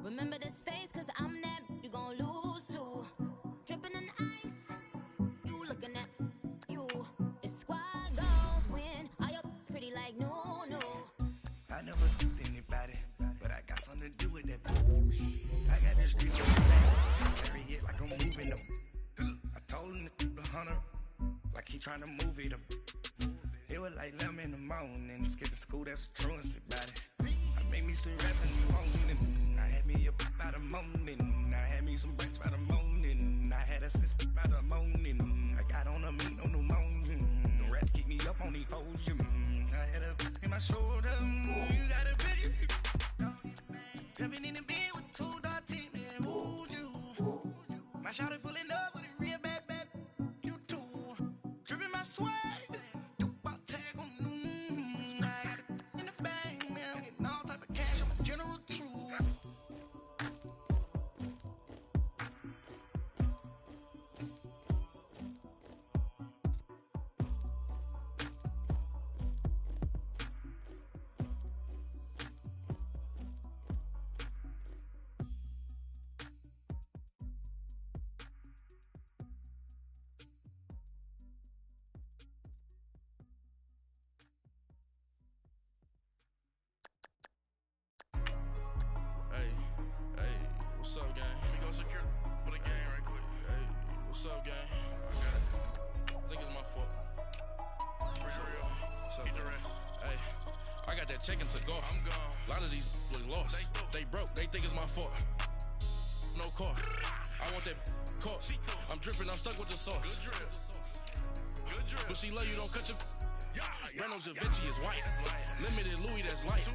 Remember this face, cause I'm that you gon' lose to. Dripping in ice, you looking at you. It's squad goals win. Are you pretty like no, no? I never did anybody, but I got something to do with that. I got this street on the carry it like I'm moving them. I told him the hunter, like he trying to move it up. It was like 11 in the morning, skipping school, that's a truancy about it. I made me some raps in the morning, I had me a pop by the morning, I had me some breaks by the morning, I had a sis by the morning, I got on a meat on the morning, the rats keep me up on the podium, I had a in my shoulder, you got a bitch, jumping in the bed with 2 dark teeth, man, who's you? My shawty pulling up with a real bad, you too, dripping my swag. What's up, gang? Let me go secure for the gang right quick. Hey, what's up, gang? I got it. I think it's my fault. For real. What's up, the rest. Hey, I got that check-in to go. I'm gone. A lot of these look lost. They broke. They think it's my fault. No car. I want that caught. I'm dripping. I'm stuck with the sauce. Good drip. Good drip. But she love you. Don't cut your... Reynolds Da Vinci is white. Limited Louis, that's light.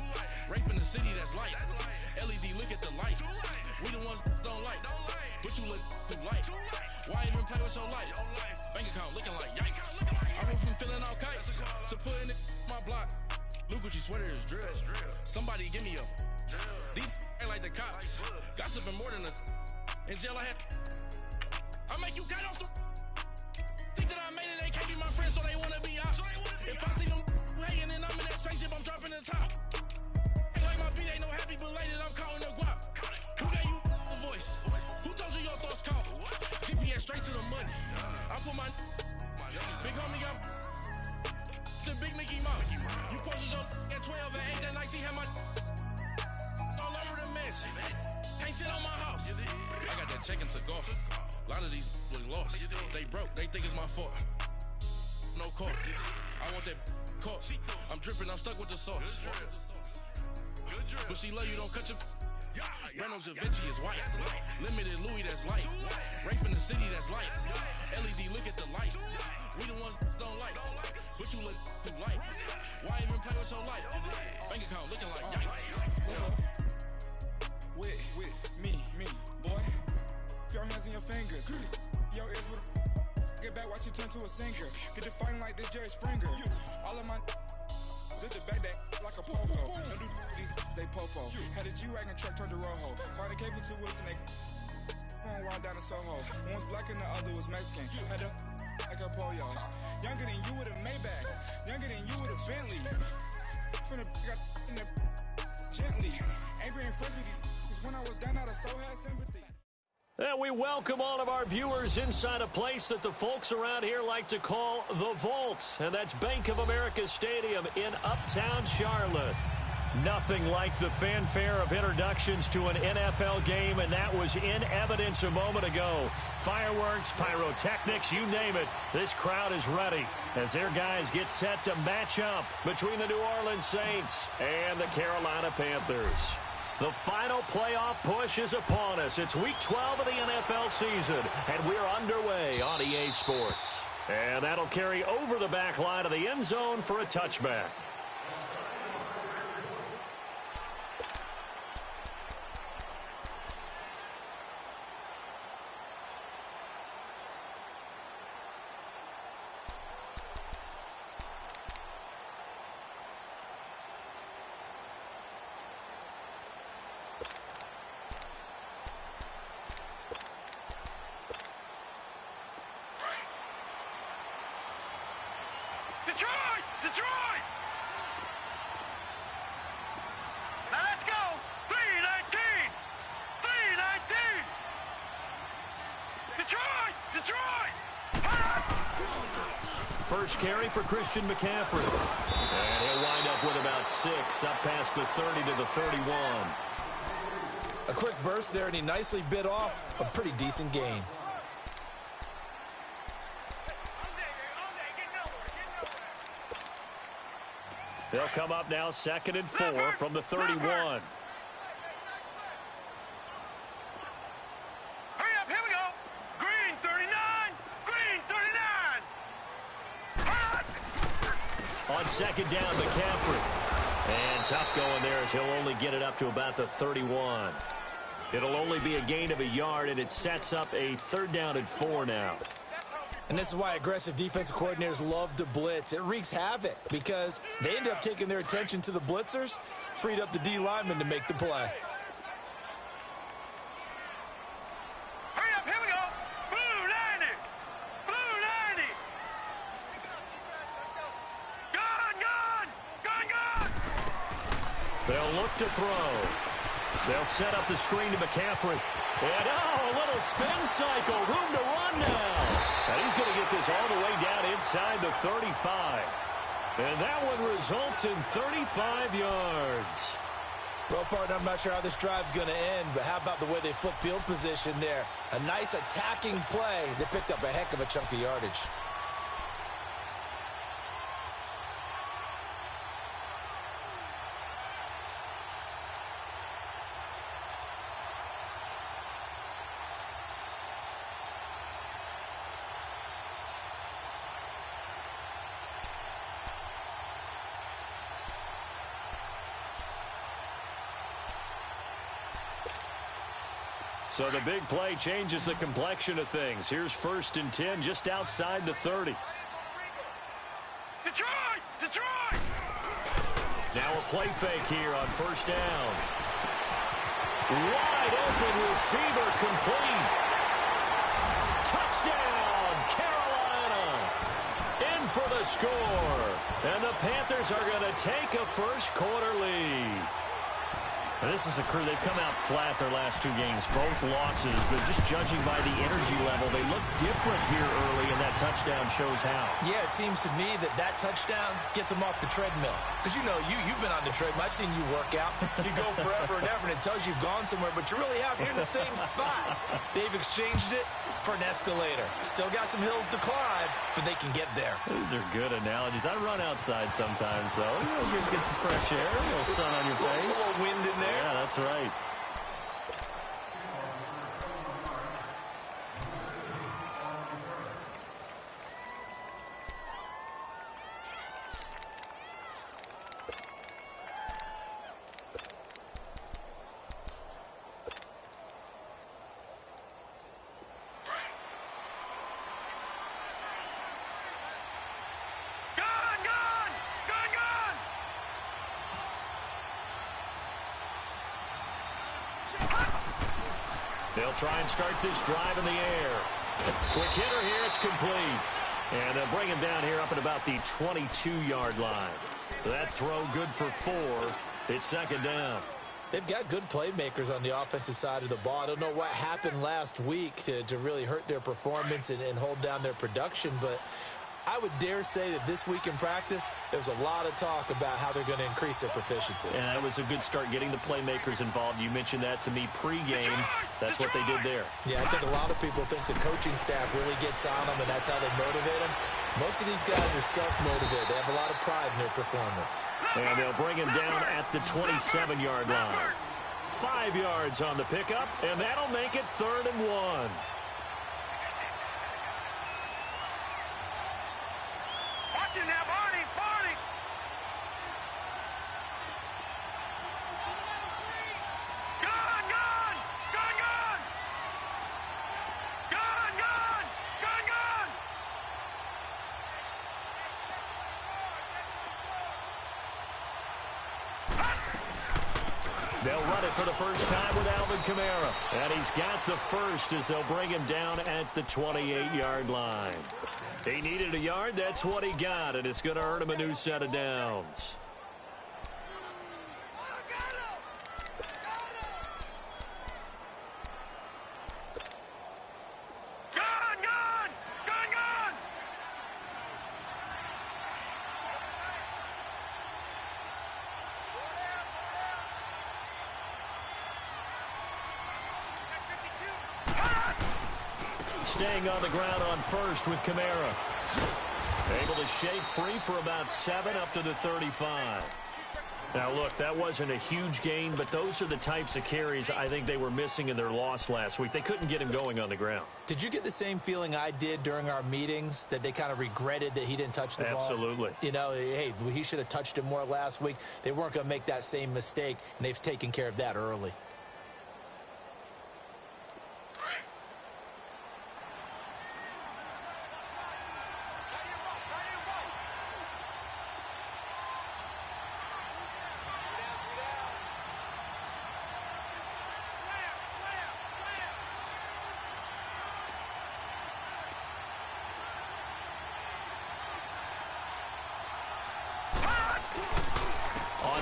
Rape in the city, that's light. LED, look at the light. We the ones don't like. But you look too light. Why even play with your life? Bank account looking like yikes. I went from filling out kites to putting it in my block. New Gucci sweater is drill. Somebody give me a. These ain't like the cops. Gossiping more than a. In jail I had. I make you cut off the. Think that I made it, they can't be my friends, so they wanna be ops. If I see them hating and I'm in that spaceship, I'm dropping the top. Ain't like my beat, ain't no happy belated, I'm counting the guap. Who gave you a voice? Who told you your thoughts count? GPS straight to the money. I put my big homie got the big Mickey Mouse. You posted your at 12 and 8 that night, she had my all over the mansion. Can't sit on my house. I got that check-in to golf. A lot of these look lost. They broke, they think it's my fault. No car. I want that caught. I'm dripping, I'm stuck with the sauce. But she love you, don't cut your. Reynolds Da Vinci is white. Limited Louis, that's light. Rape in the city, that's light. LED, look at the light. We the ones don't like. But you look too light. Why even play with your life? Bank account looking like yikes. With me, boy. Your hands in your fingers. Your ears with get back, watch you turn to a singer. Get to fighting like this Jerry Springer. All of my zip the back that like a popo. Don't do these they popo. Had a G-Wagon truck turned to Rojo. Find a cable 2 wheels and they going wild down in Soho. One was black and the other was Mexican. Had a like a pollo. Younger than you with a Maybach. Younger than you with a Bentley. From the got in the gently. Angry and friends with these when I was down out of so had sympathy. And we welcome all of our viewers inside a place that the folks around here like to call the Vault. And that's Bank of America Stadium in Uptown Charlotte. Nothing like the fanfare of introductions to an NFL game, and that was in evidence a moment ago. Fireworks, pyrotechnics, you name it. This crowd is ready as their guys get set to match up between the New Orleans Saints and the Carolina Panthers. The final playoff push is upon us. It's week 12 of the NFL season, and we're underway on EA Sports. And that'll carry over the back line of the end zone for a touchback. Detroit! Now let's go! 3-19! Detroit! First carry for Christian McCaffrey. And he'll wind up with about 6, up past the 30 to the 31. A quick burst there, and he nicely bit off a pretty decent gain. They'll come up now 2nd and 4 from the 31. Hurry up, here we go. Green 39, green 39. On 2nd down, McCaffrey. And tough going there as he'll only get it up to about the 31. It'll only be a gain of a yard, and it sets up a 3rd down and 4 now. And this is why aggressive defensive coordinators love to blitz. It wreaks havoc because they end up taking their attention to the blitzers, freed up the D lineman to make the play. Hurry up, here we go. Blue 90, blue 90. Gun. They'll look to throw. They'll set up the screen to McCaffrey. And, a little spin cycle. Room to run now. And he's going to get this all the way down inside the 35. And that one results in 35 yards. Well, partner, I'm not sure how this drive's going to end, but how about the way they flip field position there? A nice attacking play. They picked up a heck of a chunk of yardage. So the big play changes the complexion of things. Here's 1st and 10 just outside the 30. Detroit! Now a play fake here on 1st down. Wide open receiver complete. Touchdown, Carolina. In for the score. And the Panthers are going to take a first quarter lead. And this is a crew, they've come out flat their last 2 games, both losses, but just judging by the energy level, they look different here early, and that touchdown shows how. Yeah, it seems to me that touchdown gets them off the treadmill. Because, you've been on the treadmill. I've seen you work out. You go forever and ever, and it tells you you've gone somewhere, but you're really out here in the same spot. They've exchanged it for an escalator. Still got some hills to climb, but they can get there. These are good analogies. I run outside sometimes, though. Just get some fresh air, a little sun on your face. A little wind in there. Yeah, that's right. They'll try and start this drive in the air. Quick hitter here, it's complete. And they'll bring him down here up at about the 22-yard line. That throw good for 4. It's 2nd down. They've got good playmakers on the offensive side of the ball. I don't know what happened last week to really hurt their performance and hold down their production, but I would dare say that this week in practice, there's a lot of talk about how they're going to increase their proficiency. And that was a good start getting the playmakers involved. You mentioned that to me pregame. That's what they did there. Yeah, I think a lot of people think the coaching staff really gets on them, and that's how they motivate them. Most of these guys are self-motivated. They have a lot of pride in their performance. And they'll bring him down at the 27-yard line. 5 yards on the pickup, and that'll make it 3rd and 1. Now, Barney! Gun! They'll run it for the first time with Alvin Kamara. And he's got the first as they'll bring him down at the 28-yard line. He needed a yard. That's what he got, and it's going to earn him a new set of downs. Gun! staying on the ground on first with Kamara. Able to shake free for about 7 up to the 35. Now, look, that wasn't a huge gain, but those are the types of carries I think they were missing in their loss last week. They couldn't get him going on the ground. Did you get the same feeling I did during our meetings, that they kind of regretted that he didn't touch the ball? Absolutely. You know, hey, he should have touched it more last week. They weren't going to make that same mistake, and they've taken care of that early.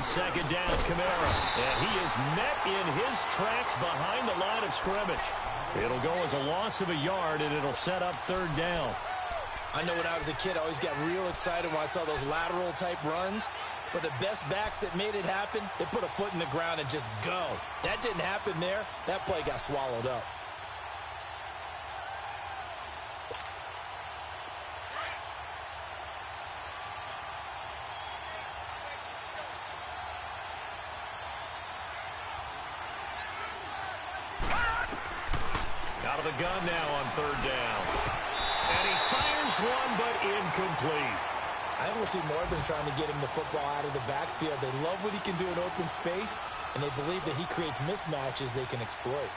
Second down, Kamara. And he is met in his tracks behind the line of scrimmage. It'll go as a loss of a yard, and it'll set up third down. I know when I was a kid, I always got real excited when I saw those lateral-type runs. But the best backs that made it happen, they put a foot in the ground and just go. That didn't happen there. That play got swallowed up. Out of the gun now on third down. And he fires one, but incomplete. I almost see more of them trying to get him the football out of the backfield. They love what he can do in open space, and they believe that he creates mismatches they can exploit.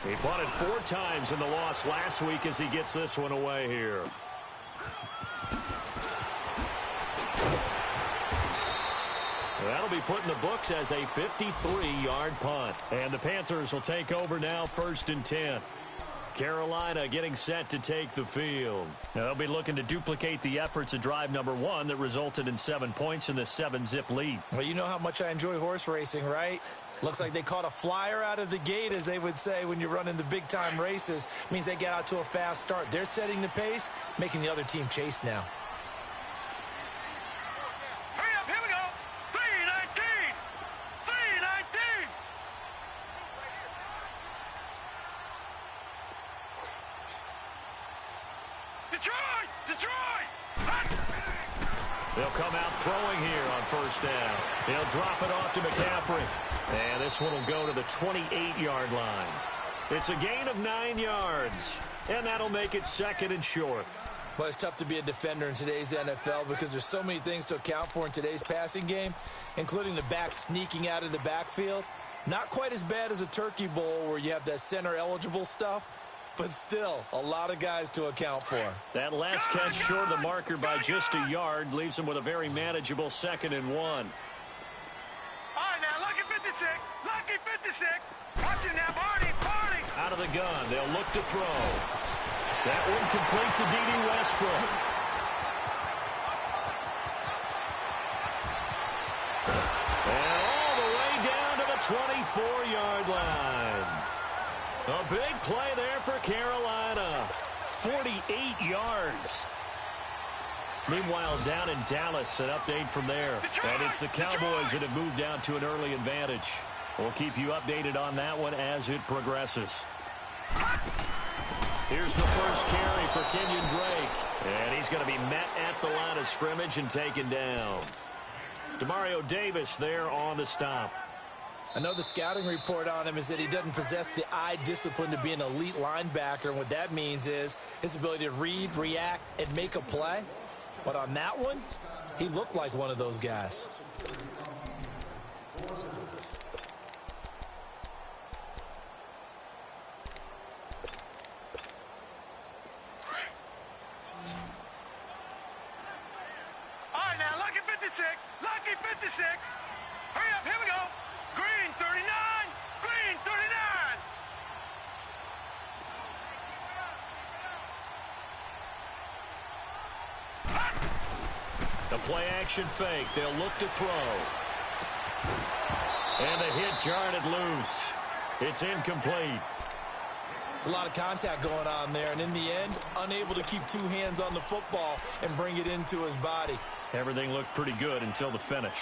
He punted 4 times in the loss last week as he gets this one away here. That'll be put in the books as a 53-yard punt. And the Panthers will take over now, 1st and 10. Carolina getting set to take the field. Now, they'll be looking to duplicate the efforts of drive number 1 that resulted in 7 points in the 7-zip lead. Well, you know how much I enjoy horse racing, right? Looks like they caught a flyer out of the gate, as they would say when you're running the big-time races. Means they get out to a fast start. They're setting the pace, making the other team chase now. Hurry up, here we go. 3:19. 3:19. Detroit! Detroit! They'll come out throwing here on 1st down. They'll drop it off to McCaffrey. And this one will go to the 28-yard line. It's a gain of 9 yards. And that'll make it 2nd and short. Well, it's tough to be a defender in today's NFL because there's so many things to account for in today's passing game, including the back sneaking out of the backfield. Not quite as bad as a turkey bowl where you have that center-eligible stuff, but still a lot of guys to account for. That last catch short of the marker by just a yard leaves him with a very manageable 2nd and 1. All right, now, lucky 56. Lucky 56. Watch it now, Barney. Out of the gun, they'll look to throw. That one complete to D.D. Westbrook. And all the way down to the 24-yard line. A big play there for Carolina. 48 yards. Meanwhile, down in Dallas, an update from there. And it's the Cowboys that have moved down to an early advantage. We'll keep you updated on that one as it progresses. Here's the first carry for Kenyon Drake. And he's going to be met at the line of scrimmage and taken down. Demario Davis there on the stop. I know the scouting report on him is that he doesn't possess the eye discipline to be an elite linebacker. And what that means is his ability to read, react, and make a play. But on that one, he looked like one of those guys. All right, now, lucky 56. Lucky 56. Hurry up, here we go. Green 39. Green 39. The play-action fake. They'll look to throw. And the hit jarred it loose. It's incomplete. It's a lot of contact going on there, and in the end, unable to keep 2 hands on the football and bring it into his body. Everything looked pretty good until the finish.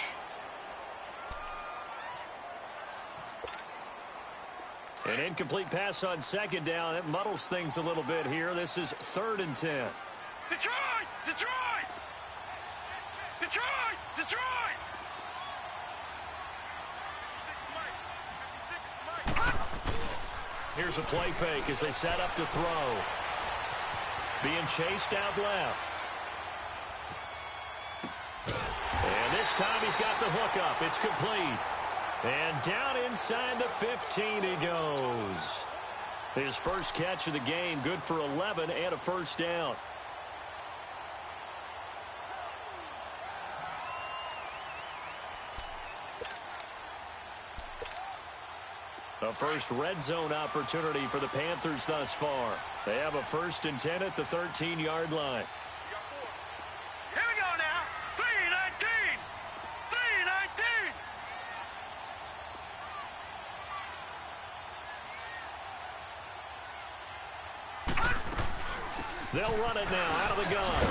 An incomplete pass on second down. That muddles things a little bit here. This is 3rd and 10. Detroit! Detroit! Detroit! Detroit! Here's a play fake as they set up to throw. Being chased out left. And this time he's got the hook up. It's complete. And down inside the 15 he goes. His first catch of the game, good for 11 and a first down. A first red zone opportunity for the Panthers thus far. They have a 1st and 10 at the 13-yard line. Here we go now. 3-19. 3-19. They'll run it now out of the gun.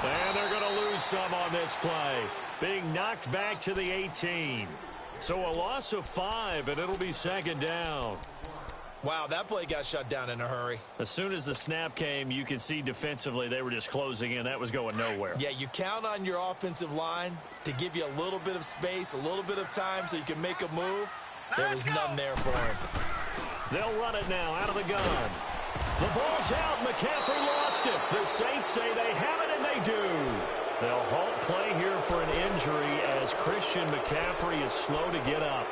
And they're going to lose some on this play. Being knocked back to the 18. So a loss of 5, and it'll be 2nd down. Wow, that play got shut down in a hurry. As soon as the snap came, you could see defensively they were just closing in. That was going nowhere. Yeah, you count on your offensive line to give you a little bit of space, a little bit of time so you can make a move. There was none there for him. They'll run it now out of the gun. The ball's out. McCaffrey lost it. The Saints say they have it, and they do. They'll halt play here for an injury as Christian McCaffrey is slow to get up.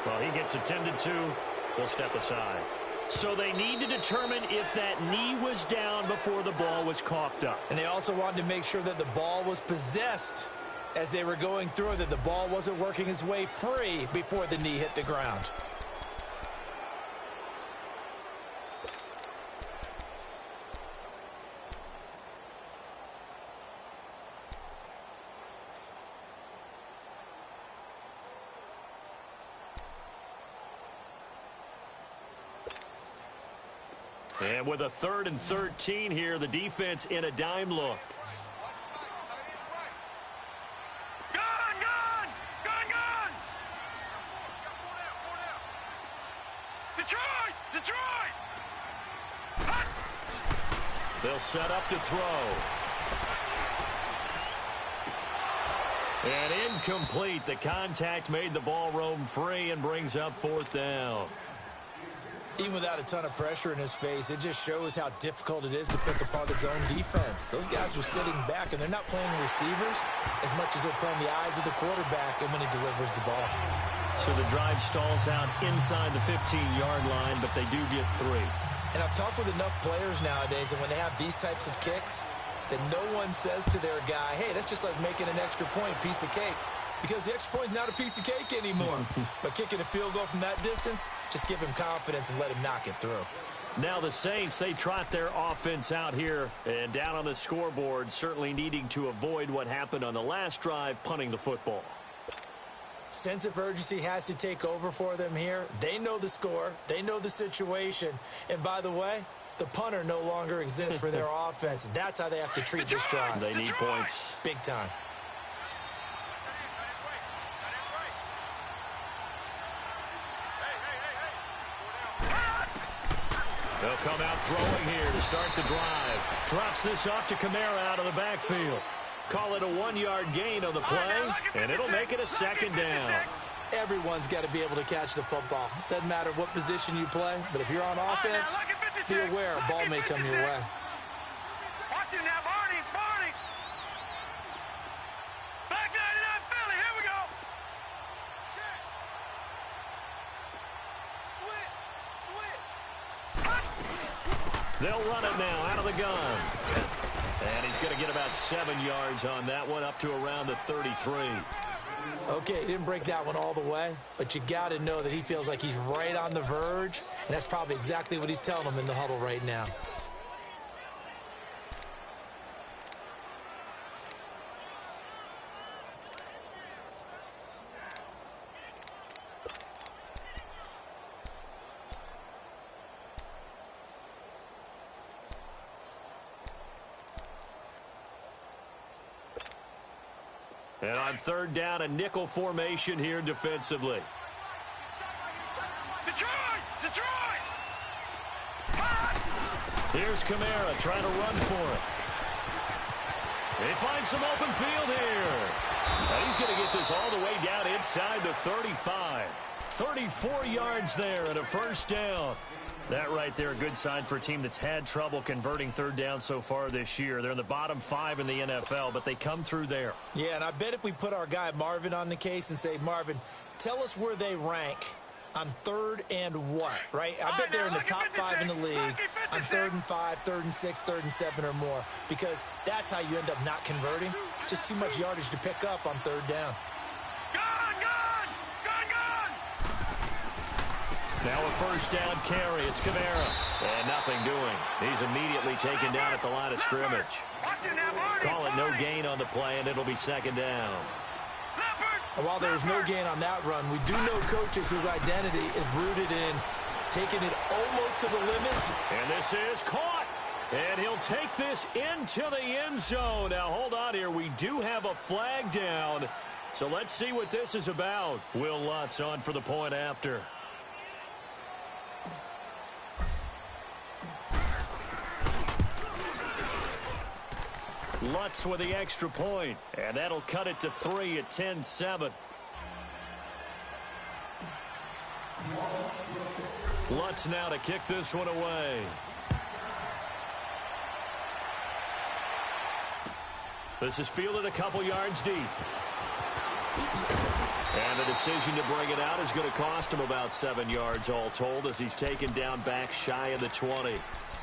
Well, he gets attended to. We'll step aside. So they need to determine if that knee was down before the ball was coughed up. And they also wanted to make sure that the ball was possessed as they were going through it, that the ball wasn't working its way free before the knee hit the ground. And with a 3rd and 13 here, the defense in a dime look. Gun! Gun! Gun! Gun! Detroit! Detroit! Hut! They'll set up to throw. And incomplete. The contact made the ball roam free and brings up 4th down. Even without a ton of pressure in his face, it just shows how difficult it is to pick apart his own defense. Those guys are sitting back, and they're not playing receivers as much as they're playing the eyes of the quarterback and when he delivers the ball. So the drive stalls out inside the 15-yard line, but they do get 3. And I've talked with enough players nowadays, and when they have these types of kicks, that no one says to their guy, hey, that's just like making an extra point, piece of cake. Because the extra point is not a piece of cake anymore. But kicking a field goal from that distance, just give him confidence and let him knock it through. Now the Saints, they trot their offense out here and down on the scoreboard, certainly needing to avoid what happened on the last drive, punting the football. Sense of urgency has to take over for them here. They know the score. They know the situation. And by the way, the punter no longer exists for their offense. That's how they have to treat this drive. They need points. Big time. They'll come out throwing here to start the drive. Drops this off to Kamara out of the backfield. Call it a 1-yard gain on the play, and it'll make it a 2nd down. Everyone's got to be able to catch the football. Doesn't matter what position you play, but if you're on offense, be aware a ball may come your way. Watch it now, Barney, Barney. Back 99 Philly, here we go. They'll run it now out of the gun. And he's going to get about 7 yards on that one, up to around the 33. Okay, he didn't break that one all the way, but you got to know that he feels like he's right on the verge, and that's probably exactly what he's telling them in the huddle right now. And on 3rd down, a nickel formation here defensively. Detroit! Detroit! Here's Kamara trying to run for it. He finds some open field here. And he's going to get this all the way down inside the 35. 34 yards there and a first down. That right there, a good sign for a team that's had trouble converting third down so far this year. They're in the bottom 5 in the NFL, but they come through there. Yeah, and I bet if we put our guy Marvin on the case and say, Marvin, tell us where they rank on 3rd and what, right? I bet they're in the top 5 in the league on 3rd and 5, 3rd and 6, 3rd and 7 or more, because that's how you end up not converting. Just too much yardage to pick up on 3rd down. Now a first down carry. It's Kamara. And nothing doing. He's immediately taken down at the line of scrimmage. Call it no gain on the play, and it'll be 2nd down. While there is no gain on that run, we do know coaches whose identity is rooted in taking it almost to the limit. And this is caught. And he'll take this into the end zone. Now, hold on here. We do have a flag down. So let's see what this is about. Will Lutz on for the point after. Lutz with the extra point, and that'll cut it to 3 at 10-7. Lutz now to kick this one away. This is fielded a couple yards deep. And the decision to bring it out is going to cost him about 7 yards all told as he's taken down back shy of the 20.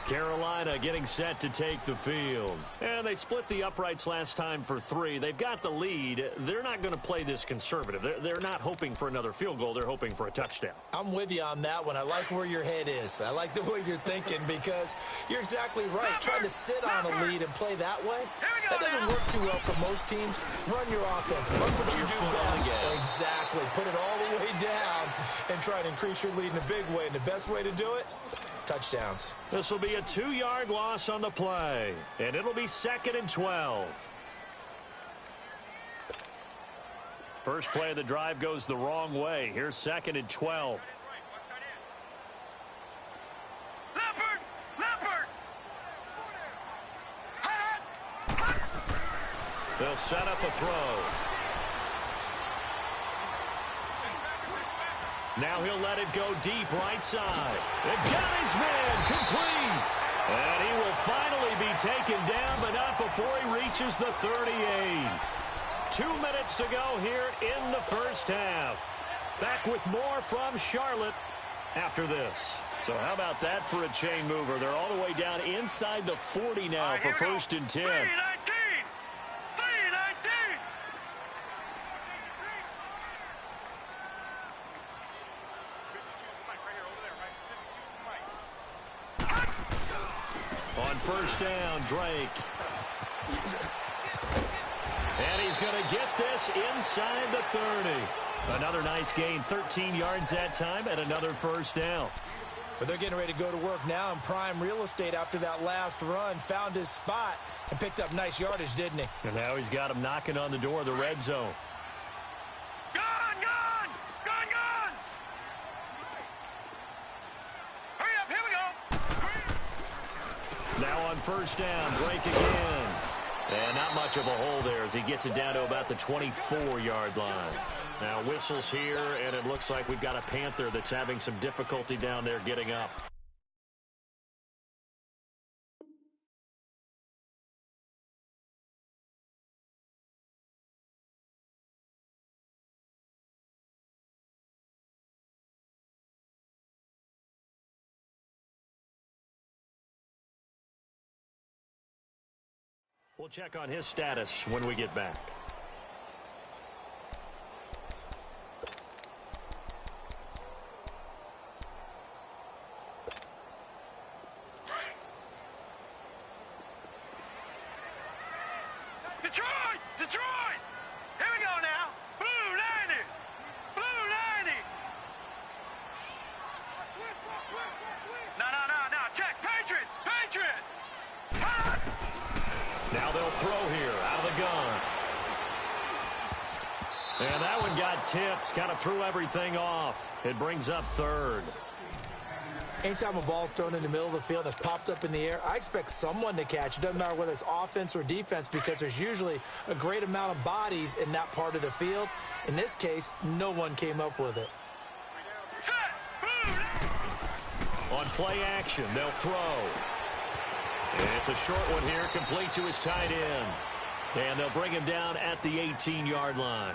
Carolina getting set to take the field. And they split the uprights last time for 3. They've got the lead. They're not going to play this conservative. They're not hoping for another field goal. They're hoping for a touchdown. I'm with you on that one. I like where your head is. I like the way you're thinking because you're exactly right. Trying to sit on a lead and play that way, that doesn't work too well for most teams. Run your offense. Run what you do best. Exactly. Put it all the way down and try to increase your lead in a big way. And the best way to do it, touchdowns. This will be a 2-yard loss on the play, and it'll be 2nd and 12. First play of the drive goes the wrong way. Here's 2nd and 12. They'll set up a throw. Now he'll let it go deep right side. And got his man complete. And he will finally be taken down, but not before he reaches the 38. 2 minutes to go here in the first half. Back with more from Charlotte after this. So how about that for a chain mover? They're all the way down inside the 40 now for 1st and 10. On first down, Drake. And he's going to get this inside the 30. Another nice gain, 13 yards that time, and another first down. But they're getting ready to go to work now in prime real estate after that last run. Found his spot and picked up nice yardage, didn't he? And now he's got him knocking on the door of the red zone. Now on first down, Drake again. And not much of a hole there as he gets it down to about the 24-yard line. Now whistles here, and it looks like we've got a Panther that's having some difficulty down there getting up. We'll check on his status when we get back. Detroit! Detroit! Here we go now. Blue 90! Blue 90! No. Check. Patriot! Patriot! Now they'll throw here out of the gun. And that one got tipped. Kind of threw everything off. It brings up 3rd. Anytime a ball's thrown in the middle of the field that's popped up in the air, I expect someone to catch. It doesn't matter whether it's offense or defense because there's usually a great amount of bodies in that part of the field. In this case, no one came up with it. On play action, they'll throw. It's a short one here, complete to his tight end. And they'll bring him down at the 18-yard line.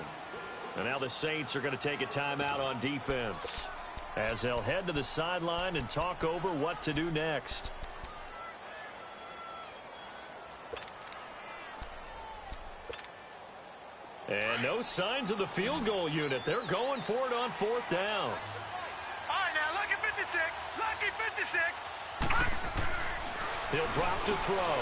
And now the Saints are going to take a timeout on defense as they'll head to the sideline and talk over what to do next. And no signs of the field goal unit. They're going for it on 4th down. All right, now, lucky 56. Lucky 56. He'll drop to throw.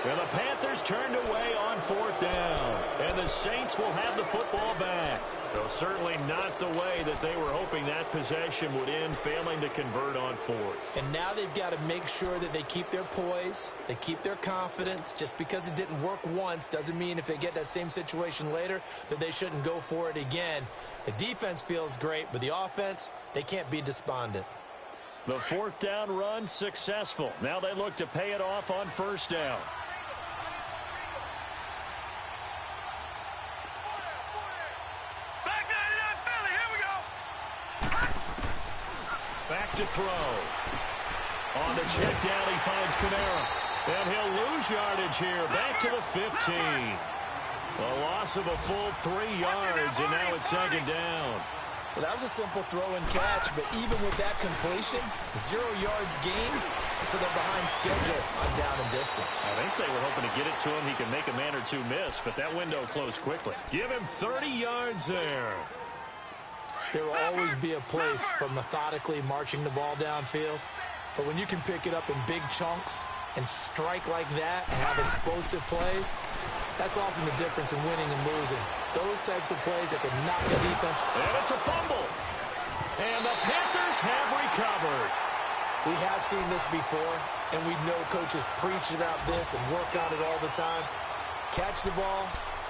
And the Panthers turned away on 4th down. And the Saints will have the football back. Though certainly not the way that they were hoping that possession would end, failing to convert on 4th. And now they've got to make sure that they keep their poise, they keep their confidence. Just because it didn't work once doesn't mean if they get that same situation later that they shouldn't go for it again. The defense feels great, but the offense, they can't be despondent. The 4th down run successful. Now they look to pay it off on 1st down. Back to throw. On the check down, he finds Kamara. And he'll lose yardage here. Back to the 15. A loss of a full 3 yards, and now it's 2nd down. Well, that was a simple throw and catch, but even with that completion, 0 yards gained, so they're behind schedule on down and distance. I think they were hoping to get it to him. He can make a man or two miss, but that window closed quickly. Give him 30 yards there. There will always be a place for methodically marching the ball downfield. But when you can pick it up in big chunks and strike like that and have explosive plays, that's often the difference in winning and losing. Those types of plays that can knock the defense. And it's a fumble. And the Panthers have recovered. We have seen this before, and we know coaches preach about this and work on it all the time. Catch the ball.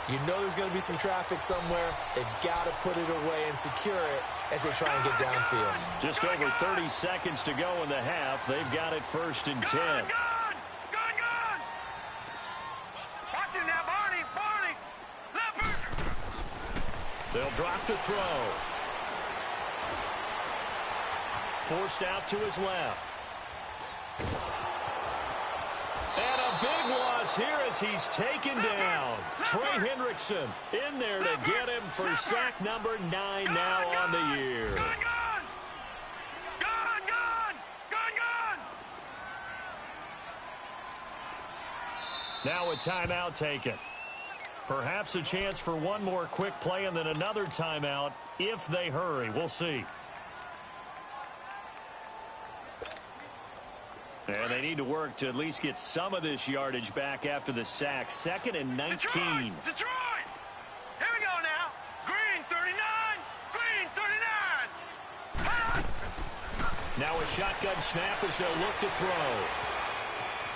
You know there's going to be some traffic somewhere. They've got to put it away and secure it as they try and get downfield. Just over 30 seconds to go in the half. They've got it 1st and 10. Gone! Watch him now, Barney! Leopard! They'll drop to throw. Forced out to his left. And a big loss here as he's taken down. Trey Hendrickson in there to get him for sack number 9 now on the year. Now a timeout taken. Perhaps a chance for one more quick play and then another timeout if they hurry. We'll see. And they need to work to at least get some of this yardage back after the sack. 2nd and 19. Detroit! Here we go now. Green 39. Green 39. Now a shotgun snap as they'll look to throw.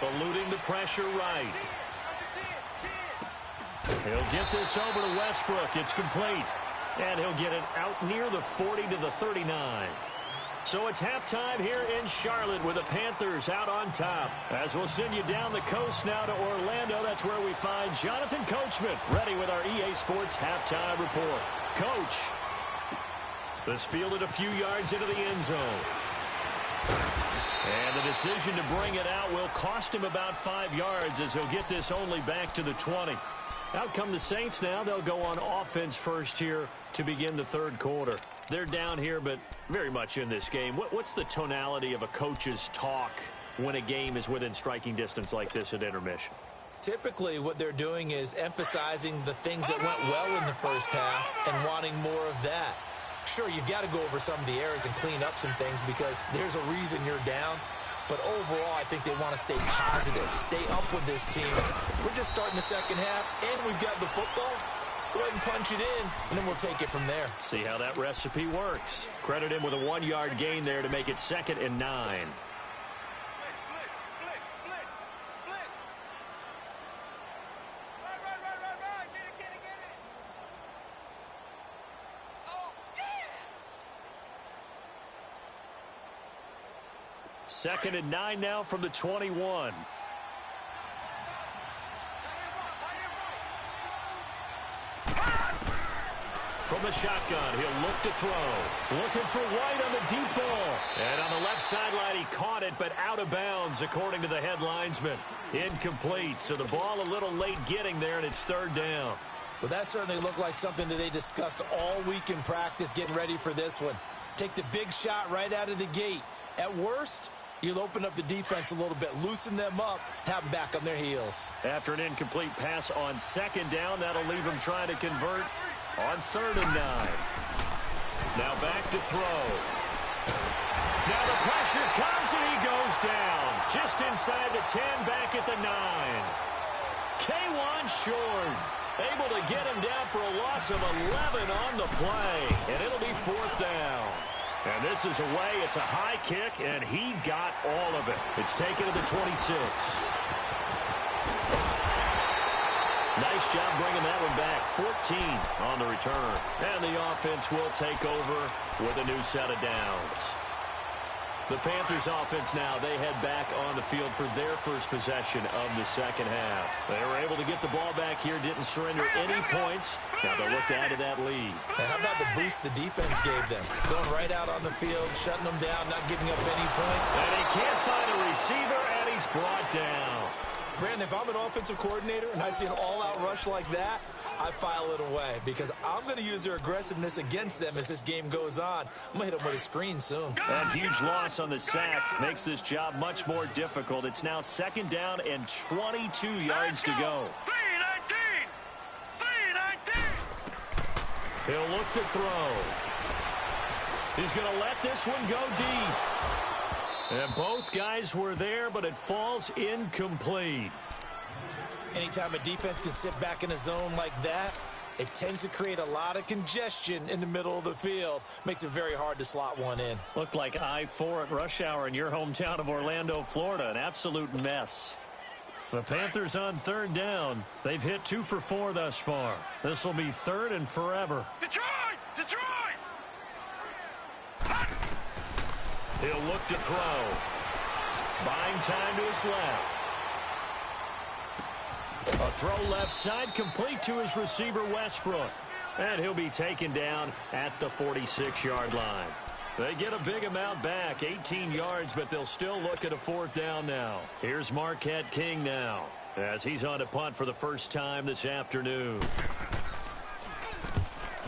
Eluding the pressure right. He'll get this over to Westbrook. It's complete. And he'll get it out near the 40 to the 39. So it's halftime here in Charlotte with the Panthers out on top. As we'll send you down the coast now to Orlando, that's where we find Jonathan Coachman ready with our EA Sports halftime report. Coach, this fielded a few yards into the end zone. And the decision to bring it out will cost him about 5 yards as he'll get this only back to the 20. Out come the Saints now. They'll go on offense first here to begin the 3rd quarter. They're down here, but very much in this game. What's the tonality of a coach's talk when a game is within striking distance like this at intermission? Typically, what they're doing is emphasizing the things that went well in the first half and wanting more of that. Sure, you've got to go over some of the errors and clean up some things because there's a reason you're down. But overall, I think they want to stay positive, stay up with this team. We're just starting the second half, and we've got the football. Let's go ahead and punch it in, and then we'll take it from there. See how that recipe works. Credit him with a 1-yard gain there to make it 2nd and 9. 2nd and 9 now from the 21. From the shotgun, he'll look to throw. Looking for White on the deep ball. And on the left sideline, he caught it, but out of bounds, according to the head linesman. Incomplete, so the ball a little late getting there, and it's 3rd down. Well, that certainly looked like something that they discussed all week in practice, getting ready for this one. Take the big shot right out of the gate. At worst, you'll open up the defense a little bit, loosen them up, have them back on their heels. After an incomplete pass on 2nd down, that'll leave him trying to convert on 3rd and 9. Now back to throw. Now the pressure comes and he goes down. Just inside the 10, back at the 9. K1 short. Able to get him down for a loss of 11 on the play. And it'll be 4th down. And this is away. It's a high kick, and he got all of it. It's taken to the 26. Nice job bringing that one back. 14 on the return. And the offense will take over with a new set of downs. The Panthers offense now, they head back on the field for their first possession of the 2nd half. They were able to get the ball back here, didn't surrender any points. Now they'll look to add to that lead. Hey, how about the boost the defense gave them? Going right out on the field, shutting them down, not giving up any point. And he can't find a receiver, and he's brought down. Brandon, if I'm an offensive coordinator and I see an all-out rush like that, I file it away because I'm going to use their aggressiveness against them as this game goes on. I'm going to hit them with a screen soon. That huge loss on the sack makes this job much more difficult. It's now 2nd down and 22 yards to go. 3-19. He'll look to throw. He's going to let this one go deep. And both guys were there, but it falls incomplete. Anytime a defense can sit back in a zone like that, it tends to create a lot of congestion in the middle of the field. Makes it very hard to slot one in. Looked like I-4 at rush hour in your hometown of Orlando, Florida. An absolute mess. The Panthers on 3rd down. They've hit 2 for 4 thus far. This will be 3rd and forever. Detroit! He'll look to throw. Buying time to his left. A throw left side, complete to his receiver, Westbrook. And he'll be taken down at the 46-yard line. They get a big amount back, 18 yards, but they'll still look at a 4th down now. Here's Marquette King now, as he's on to punt for the first time this afternoon.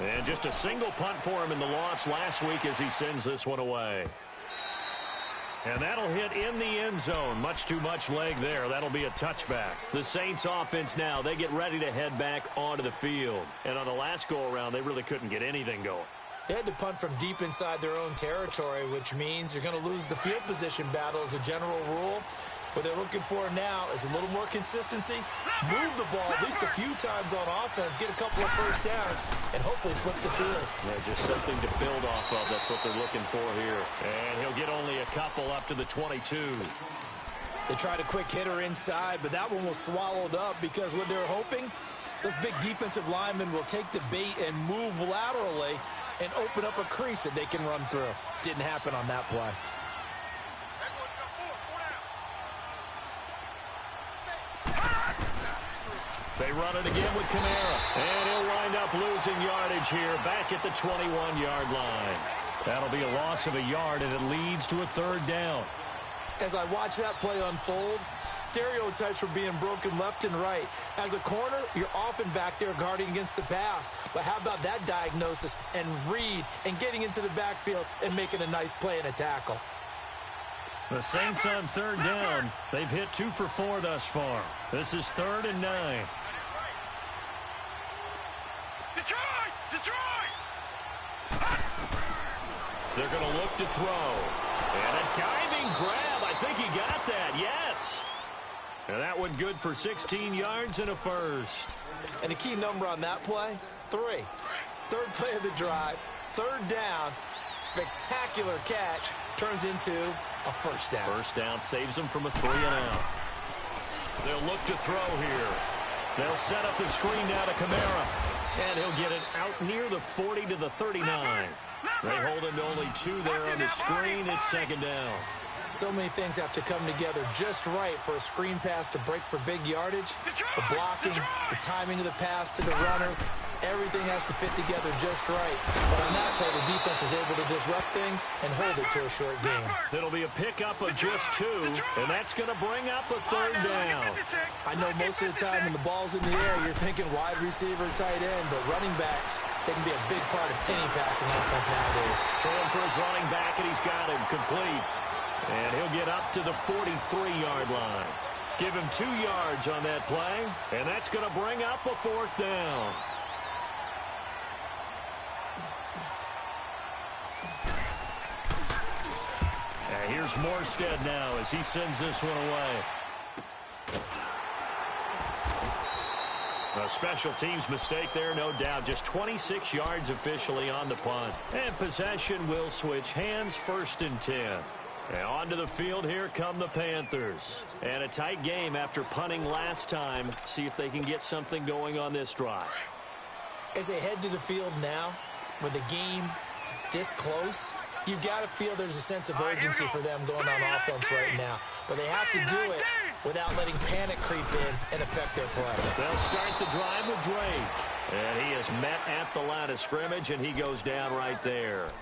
And just a single punt for him in the loss last week as he sends this one away. And that'll hit in the end zone. Much too much leg there. That'll be a touchback. The Saints offense now, they get ready to head back onto the field. And on the last go-around, they really couldn't get anything going. They had to punt from deep inside their own territory, which means you're going to lose the field position battle as a general rule. What they're looking for now is a little more consistency, move the ball at least a few times on offense, get a couple of first downs, and hopefully flip the field. Yeah, just something to build off of. That's what they're looking for here. And he'll get only a couple up to the 22. They tried a quick hitter inside, but that one was swallowed up because what they're hoping, those big defensive linemen will take the bait and move laterally and open up a crease that they can run through. Didn't happen on that play. They run it again with Kamara. And he'll wind up losing yardage here back at the 21-yard line. That'll be a loss of a yard, and it leads to a 3rd down. As I watch that play unfold, stereotypes are being broken left and right. As a corner, you're often back there guarding against the pass. But how about that diagnosis and read and getting into the backfield and making a nice play and a tackle? The Saints on 3rd down. They've hit 2 for 4 thus far. This is 3rd and 9. Detroit! They're going to look to throw. And a diving grab. I think he got that. Yes. And that one good for 16 yards and a first. And the key number on that play, 3. 3rd play of the drive. 3rd down. Spectacular catch. Turns into a first down. First down saves them from a 3-and-out. They'll look to throw here. They'll set up the screen now to Kamara. And he'll get it out near the 40 to the 39. They hold him to only 2 there on the screen. It's 2nd down. So many things have to come together just right for a screen pass to break for big yardage. The blocking, the timing of the pass to the runner, everything has to fit together just right. But on that play, the defense was able to disrupt things and hold it to a short game. It'll be a pickup of just 2, and that's going to bring up a 3rd down. I know most of the time when the ball's in the air, you're thinking wide receiver, tight end, but running backs, they can be a big part of any passing offense nowadays. Throwing for his running back, and he's got him complete. And he'll get up to the 43-yard line. Give him 2 yards on that play, and that's going to bring up a 4th down. And here's Morstead now as he sends this one away. A special teams mistake there, no doubt. Just 26 yards officially on the punt. And possession will switch hands, 1st and 10. And onto the field, here come the Panthers. And a tight game after punting last time. See if they can get something going on this drive. As they head to the field now, with the game this close, you've got to feel there's a sense of urgency for them going on offense right now. But they have to do it without letting panic creep in and affect their play. They'll start the drive with Drake. And he is met at the line of scrimmage, and he goes down right there.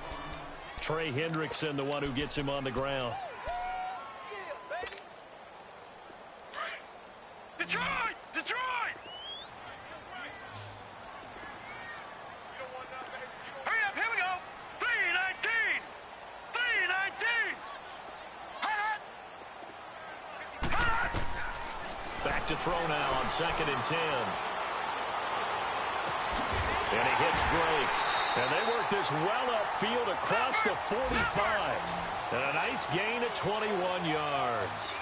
Trey Hendrickson, the one who gets him on the ground. Detroit! Detroit! Hurry up, here we go! 3-19! 3-19! Hot! Hot! Back to throw now on 2nd and 10. And he hits Drake. And they work this well upfield across the 45. And a nice gain of 21 yards.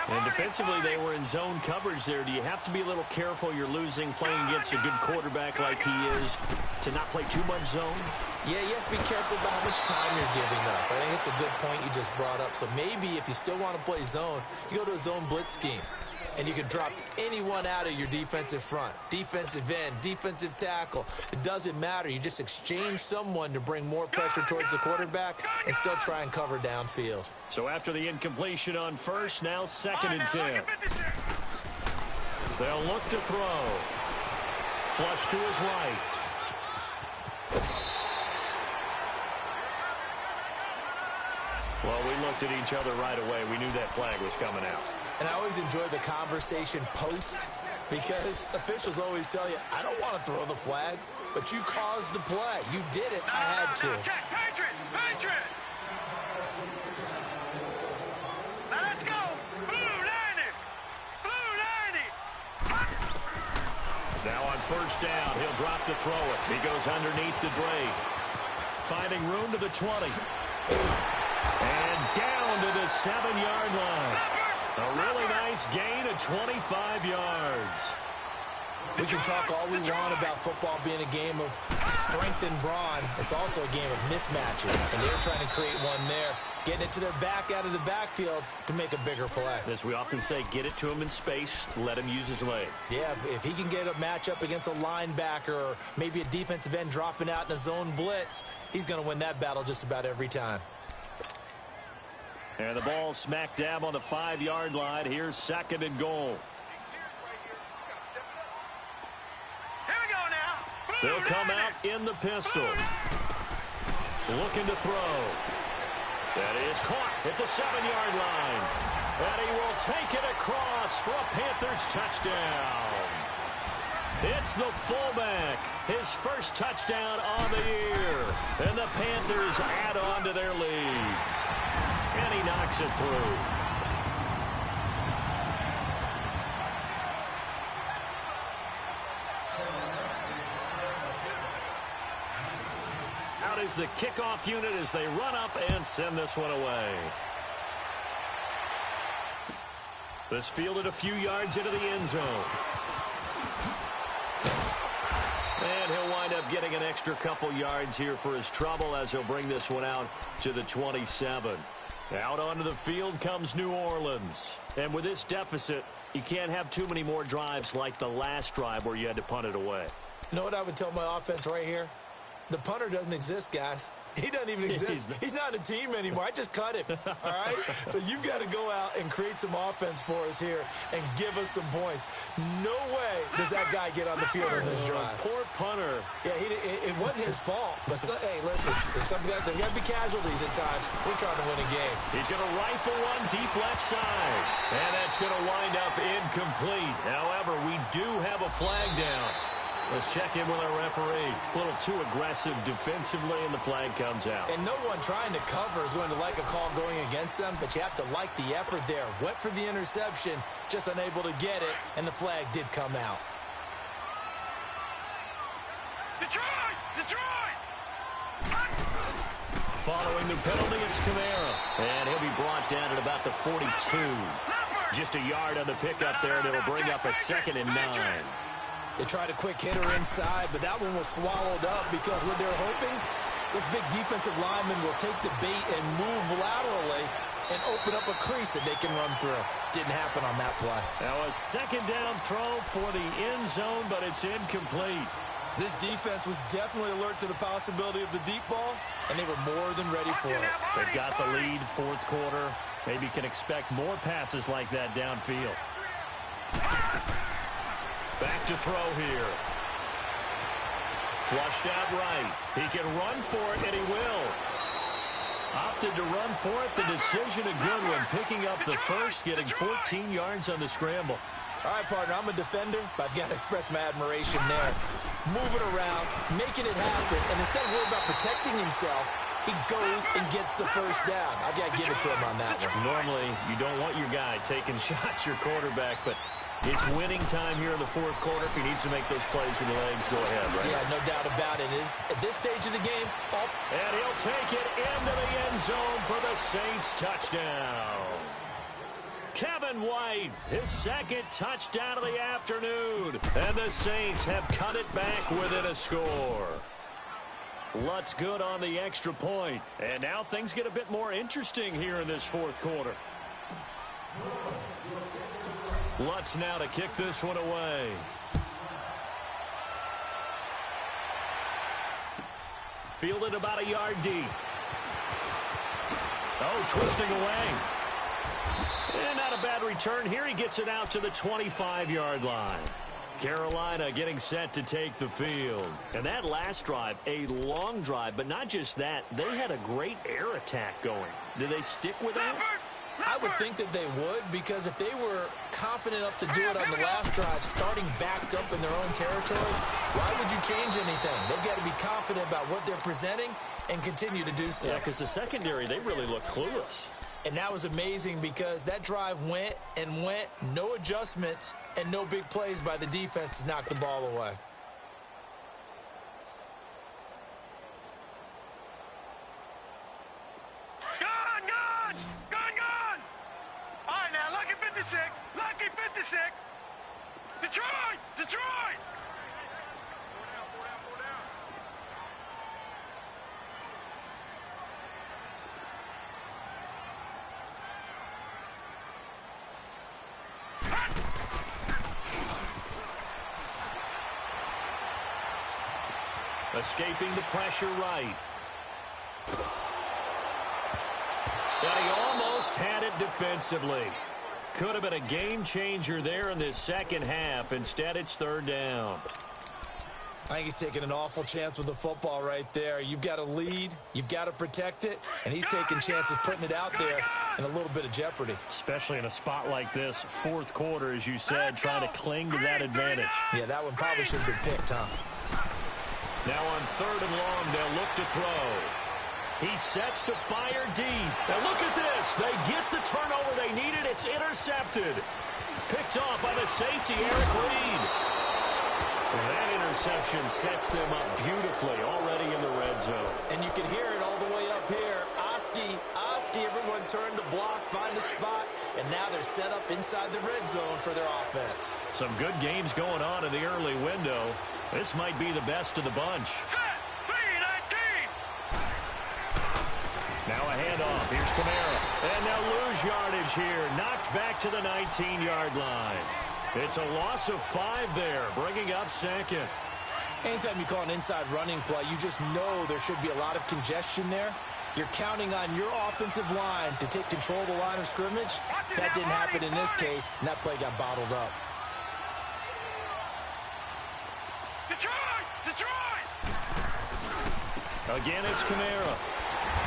And defensively, they were in zone coverage there. Do you have to be a little careful you're losing playing against a good quarterback like he is to not play too much zone? Yeah, you have to be careful about how much time you're giving up. I think it's a good point you just brought up. So maybe if you still want to play zone, you go to a zone blitz scheme. And you can drop anyone out of your defensive front. Defensive end, defensive tackle. It doesn't matter. You just exchange someone to bring more pressure towards the quarterback and still try and cover downfield. So after the incompletion on 1st, now 2nd and 10. They'll look to throw. Flush to his right. Well, we looked at each other right away. We knew that flag was coming out. And I always enjoy the conversation post because officials always tell you, I don't want to throw the flag, but you caused the play. You did it. I had to. Patriot! Patriot! Now let's go! Blue 90! Blue 90! Now on 1st down, he'll drop to throw it. He goes underneath the Drake. Finding room to the 20. And down to the 7-yard line. A really nice gain of 25 yards. We can talk all we want about football being a game of strength and brawn. It's also a game of mismatches, and they're trying to create one there, getting it to their back out of the backfield to make a bigger play. As we often say, get it to him in space, let him use his leg. Yeah, if he can get a matchup against a linebacker or maybe a defensive end dropping out in a zone blitz, he's going to win that battle just about every time. And the ball smack dab on the 5-yard line. Here's 2nd and goal. Here we go now. They'll come out in the pistol. Looking to throw. That is caught at the 7-yard line. And he will take it across for a Panthers touchdown. It's the fullback. His first touchdown on the year. And the Panthers add on to their lead. And he knocks it through. Out is the kickoff unit as they run up and send this one away. This fielded a few yards into the end zone. And he'll wind up getting an extra couple yards here for his trouble as he'll bring this one out to the 27. Out onto the field comes New Orleans. And with this deficit, you can't have too many more drives like the last drive where you had to punt it away. You know what I would tell my offense right here? The punter doesn't exist, guys. He doesn't even exist. He's not a team anymore. I just cut him, all right? So you've got to go out and create some offense for us here and give us some points. No way does that guy get on the field in this drive. Poor punter. Yeah, it wasn't his fault. But, hey, listen, there's some guys, there got to be casualties at times. We're trying to win a game. He's going to rifle one deep left side. And that's going to wind up incomplete. However, we do have a flag down. Let's check in with our referee. A little too aggressive defensively, and the flag comes out. And no one trying to cover is going to like a call going against them, but you have to like the effort there. Went for the interception, just unable to get it, and the flag did come out. Detroit! Detroit! Following the penalty, it's Kamara. And he'll be brought down at about the 42. Just a yard on the pickup there, and it'll bring up a 2nd and 9. They tried a quick hitter inside, but that one was swallowed up because what they're hoping, those big defensive linemen will take the bait and move laterally and open up a crease that they can run through. Didn't happen on that play. Now a 2nd down throw for the end zone, but it's incomplete. This defense was definitely alert to the possibility of the deep ball, and they were more than ready for it. They've got the lead, 4th quarter. Maybe can expect more passes like that downfield. Back to throw here. Flushed out right. He can run for it, and he will. Opted to run for it. The decision a good one. Picking up the first, getting 14 yards on the scramble. All right, partner, I'm a defender, but I've got to express my admiration there. Moving around, making it happen, and instead of worrying about protecting himself, he goes and gets the first down. I've got to give it to him on that one. Normally, you don't want your guy taking shots, your quarterback, but it's winning time here in the 4th quarter. If he needs to make those plays with the legs, go ahead, right? Yeah, no doubt about it. At this stage of the game, and he'll take it into the end zone for the Saints touchdown. Kevin White, his 2nd touchdown of the afternoon. And the Saints have cut it back within a score. Lutz good on the extra point. And now things get a bit more interesting here in this 4th quarter. Lutz now to kick this one away. Fielded about a yard deep. Oh, twisting away. And not a bad return here. He gets it out to the 25-yard line. Carolina getting set to take the field. And that last drive, a long drive, but not just that. They had a great air attack going. Do they stick with that? I would think that they would, because if they were confident enough to do it on the last drive, starting backed up in their own territory, why would you change anything? They've got to be confident about what they're presenting and continue to do so. Yeah, because the secondary, they really look clueless. And that was amazing because that drive went and went, no adjustments, and no big plays by the defense to knock the ball away. All right, now, lucky 56. Lucky 56. Detroit! Detroit! Escaping the pressure right. And he almost had it defensively. Could have been a game changer there in this 2nd half. Instead, it's 3rd down. I think he's taking an awful chance with the football right there. You've got to lead, you've got to protect it, and he's taking chances putting it out there in a little bit of jeopardy. Especially in a spot like this, 4th quarter, as you said, trying to cling to that advantage. Yeah, that one probably should have been picked, huh? Now on 3rd and long, they'll look to throw. He sets to fire deep. Now look at this. They get the turnover they needed. It's intercepted. Picked off by the safety, Eric Reed. And that interception sets them up beautifully already in the red zone. And you can hear it all the way up here. Oski, everyone turned to block, find a spot, and now they're set up inside the red zone for their offense. Some good games going on in the early window. This might be the best of the bunch. Set! 3-19! Now a handoff. Here's Kamara. And they'll lose yardage here. Knocked back to the 19-yard line. It's a loss of 5 there, bringing up 2nd. Anytime you call an inside running play, you just know there should be a lot of congestion there. You're counting on your offensive line to take control of the line of scrimmage. That didn't happen in this case, and that play got bottled up. Detroit! Again, it's Kamara.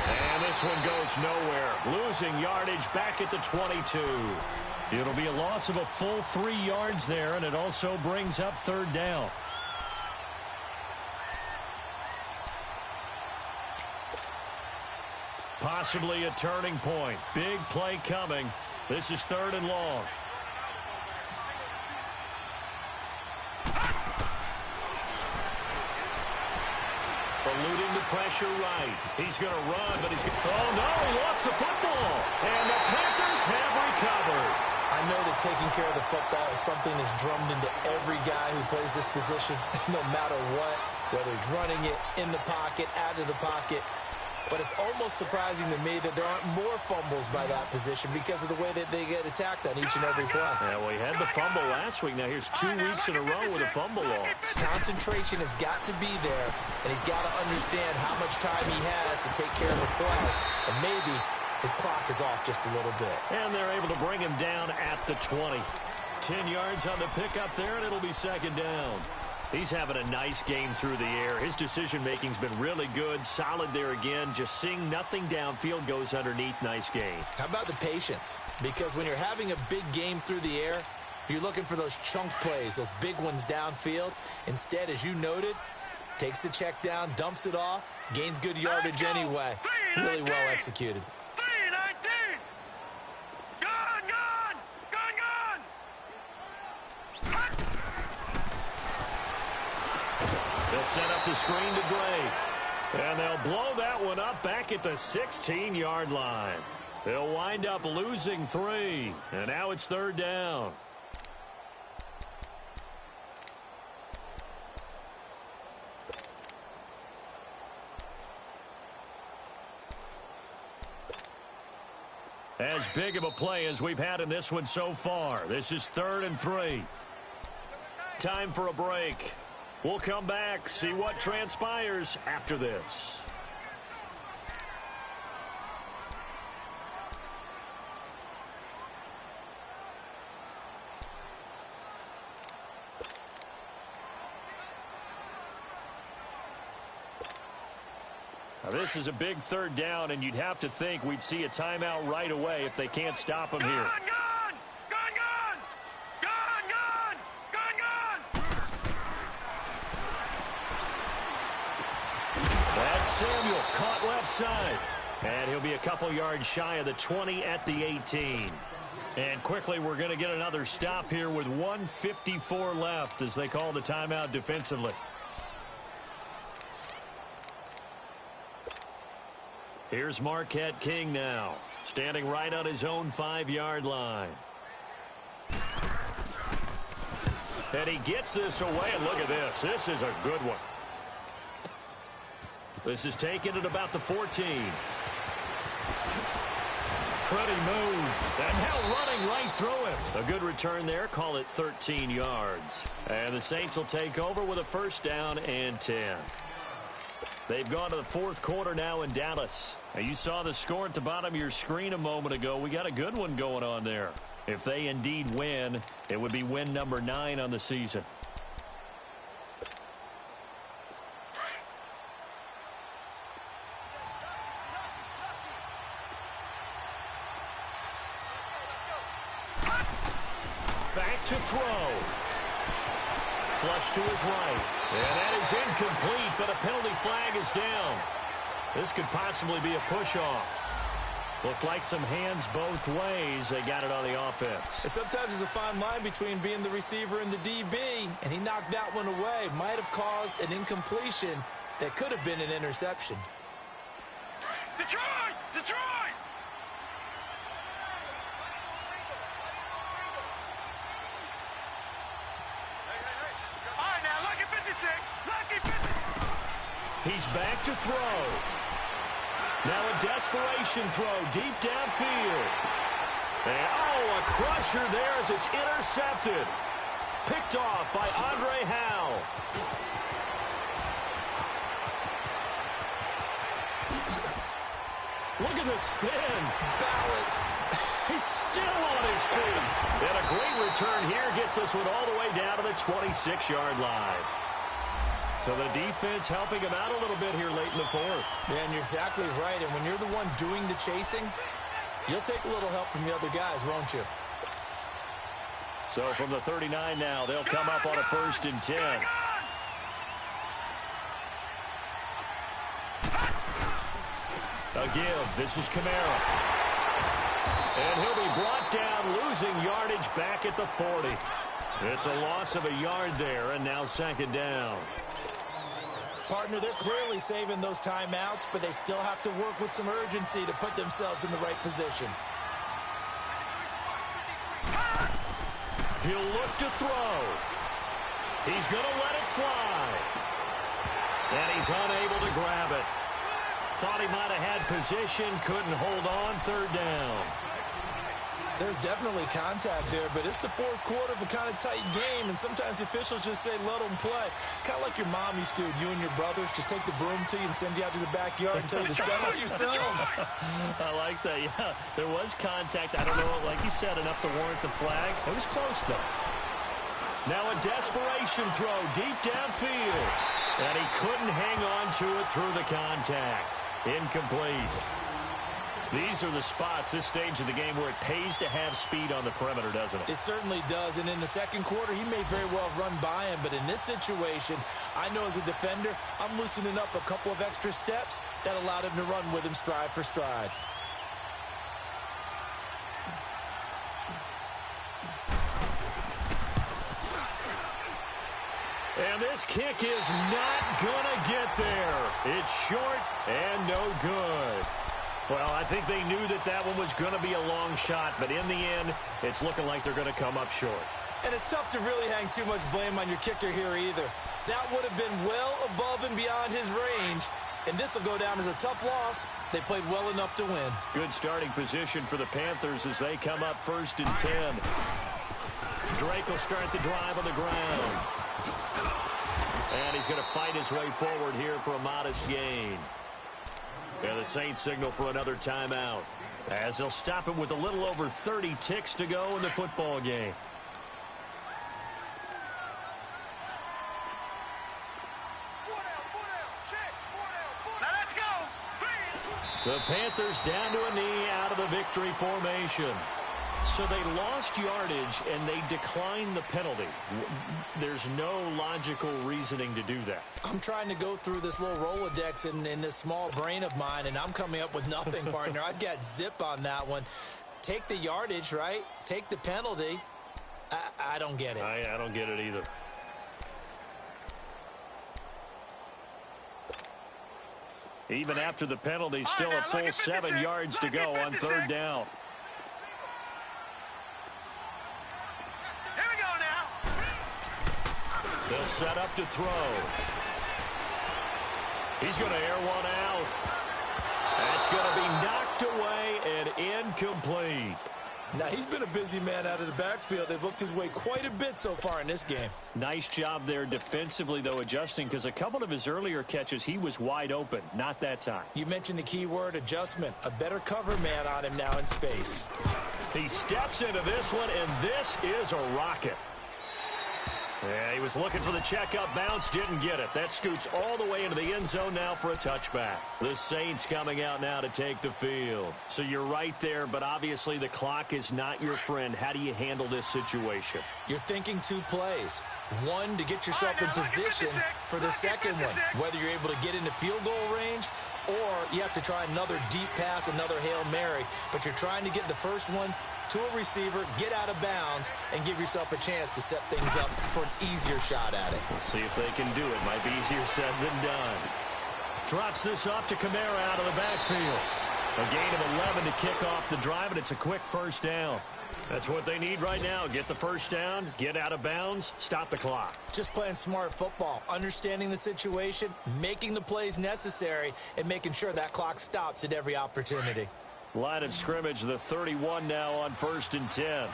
And this one goes nowhere. Losing yardage back at the 22. It'll be a loss of a full 3 yards there, and it also brings up third down. Possibly a turning point. Big play coming. This is 3rd and long. Eluding the pressure right. He's going to run, but oh, no, he lost the football. And the Panthers have recovered. I know that taking care of the football is something that's drummed into every guy who plays this position, no matter what, whether he's running it, in the pocket, out of the pocket. But it's almost surprising to me that there aren't more fumbles by that position because of the way that they get attacked on each and every play. Yeah, well, he had the fumble last week. Now here's 2 weeks in a row with a fumble loss. Concentration has got to be there, and he's got to understand how much time he has to take care of the play. And maybe his clock is off just a little bit. And they're able to bring him down at the 20. 10 yards on the pickup there, and it'll be 2nd down. He's having a nice game through the air. His decision-making's been really good. Solid there again. Just seeing nothing downfield goes underneath. Nice game. How about the patience? Because when you're having a big game through the air, you're looking for those chunk plays, those big ones downfield. Instead, as you noted, takes the check down, dumps it off, gains good yardage anyway. Really well executed. They'll set up the screen to Drake. And they'll blow that one up back at the 16-yard line. They'll wind up losing 3. And now it's 3rd down. As big of a play as we've had in this one so far. This is 3rd and 3. Time for a break. We'll come back, see what transpires after this. Now, this is a big 3rd down, and you'd have to think we'd see a timeout right away if they can't stop him here. Samuel caught left side. And he'll be a couple yards shy of the 20 at the 18. And quickly we're going to get another stop here with 1:54 left as they call the timeout defensively. Here's Marquette King now, standing right on his own 5-yard line. And he gets this away, and look at this. This is a good one. This is taken at about the 14. Pretty move. And now running right through him. A good return there. Call it 13 yards. And the Saints will take over with a 1st down and 10. They've gone to the 4th quarter now in Dallas. Now you saw the score at the bottom of your screen a moment ago. We got a good one going on there. If they indeed win, it would be win number 9 on the season. To throw. Flush to his right. And that is incomplete, but a penalty flag is down. This could possibly be a push-off. Looked like some hands both ways. They got it on the offense. And sometimes there's a fine line between being the receiver and the DB, and he knocked that one away. Might have caused an incompletion that could have been an interception. Detroit! Detroit! All right, now, lucky 56. Lucky 56. He's back to throw. Now a desperation throw deep downfield. And, oh, a crusher there as it's intercepted. Picked off by Andre Howe. the spin. Balance. He's still on his feet. And a great return here gets this one all the way down to the 26-yard line. So the defense helping him out a little bit here late in the fourth. Man, you're exactly right. And when you're the one doing the chasing, you'll take a little help from the other guys, won't you? So from the 39 now, they'll come up on a 1st and 10. A give. This is Kamara. And he'll be brought down, losing yardage back at the 40. It's a loss of a yard there, and now 2nd down. Partner, they're clearly saving those timeouts, but they still have to work with some urgency to put themselves in the right position. He'll look to throw. He's going to let it fly. And he's unable to grab it. Thought he might have had position, couldn't hold on, 3rd down. There's definitely contact there, but it's the 4th quarter of a kind of tight game, and sometimes the officials just say, let them play. Kind of like your mom used to with you and your brothers. Just take the broom to you and send you out to the backyard and tell you to settle it yourselves. I like that, yeah. There was contact. I don't know, like you said, enough to warrant the flag. It was close, though. Now a desperation throw deep downfield. And he couldn't hang on to it through the contact. Incomplete. These are the spots, this stage of the game, where it pays to have speed on the perimeter, doesn't it? It certainly does, and in the 2nd quarter, he may very well run by him, but in this situation, I know as a defender, I'm loosening up a couple of extra steps that allowed him to run with him stride for stride. And this kick is not going to get there. It's short and no good. Well, I think they knew that that one was going to be a long shot, but in the end, it's looking like they're going to come up short. And it's tough to really hang too much blame on your kicker here either. That would have been well above and beyond his range, and this will go down as a tough loss. They played well enough to win. Good starting position for the Panthers as they come up 1st and 10. Drake will start the drive on the ground. And he's going to fight his way forward here for a modest gain. And the Saints signal for another timeout, as they'll stop it with a little over 30 ticks to go in the football game. Now let's go. The Panthers down to a knee out of the victory formation. So they lost yardage, and they declined the penalty. There's no logical reasoning to do that. I'm trying to go through this little Rolodex in this small brain of mine, and I'm coming up with nothing, partner. I've got zip on that one. Take the yardage, right? Take the penalty. I don't get it. I don't get it either. Even after the penalty, still a full 7 yards to go on 3rd down. They'll set up to throw. He's going to air one out. That's going to be knocked away and incomplete. Now, he's been a busy man out of the backfield. They've looked his way quite a bit so far in this game. Nice job there defensively, though, adjusting, because a couple of his earlier catches, he was wide open. Not that time. You mentioned the key word, adjustment. A better cover man on him now in space. He steps into this one, and this is a rocket. Yeah, he was looking for the check-up bounce, didn't get it. That scoots all the way into the end zone now for a touchback. The Saints coming out now to take the field. So you're right there, but obviously the clock is not your friend. How do you handle this situation? You're thinking 2 plays. One, to get yourself in position for the second one, whether you're able to get into field goal range or you have to try another deep pass, another Hail Mary, but you're trying to get the first one to a receiver, get out of bounds, and give yourself a chance to set things up for an easier shot at it. We'll see if they can do it. Might be easier said than done. Drops this off to Kamara out of the backfield. A gain of 11 to kick off the drive, and it's a quick 1st down. That's what they need right now. Get the 1st down, get out of bounds, stop the clock. Just playing smart football, understanding the situation, making the plays necessary, and making sure that clock stops at every opportunity. Line of scrimmage, the 31 now on 1st and 10.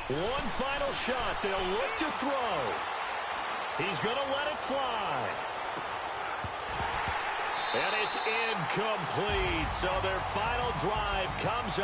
One final shot. They'll look to throw. He's going to let it fly. And it's incomplete. So their final drive comes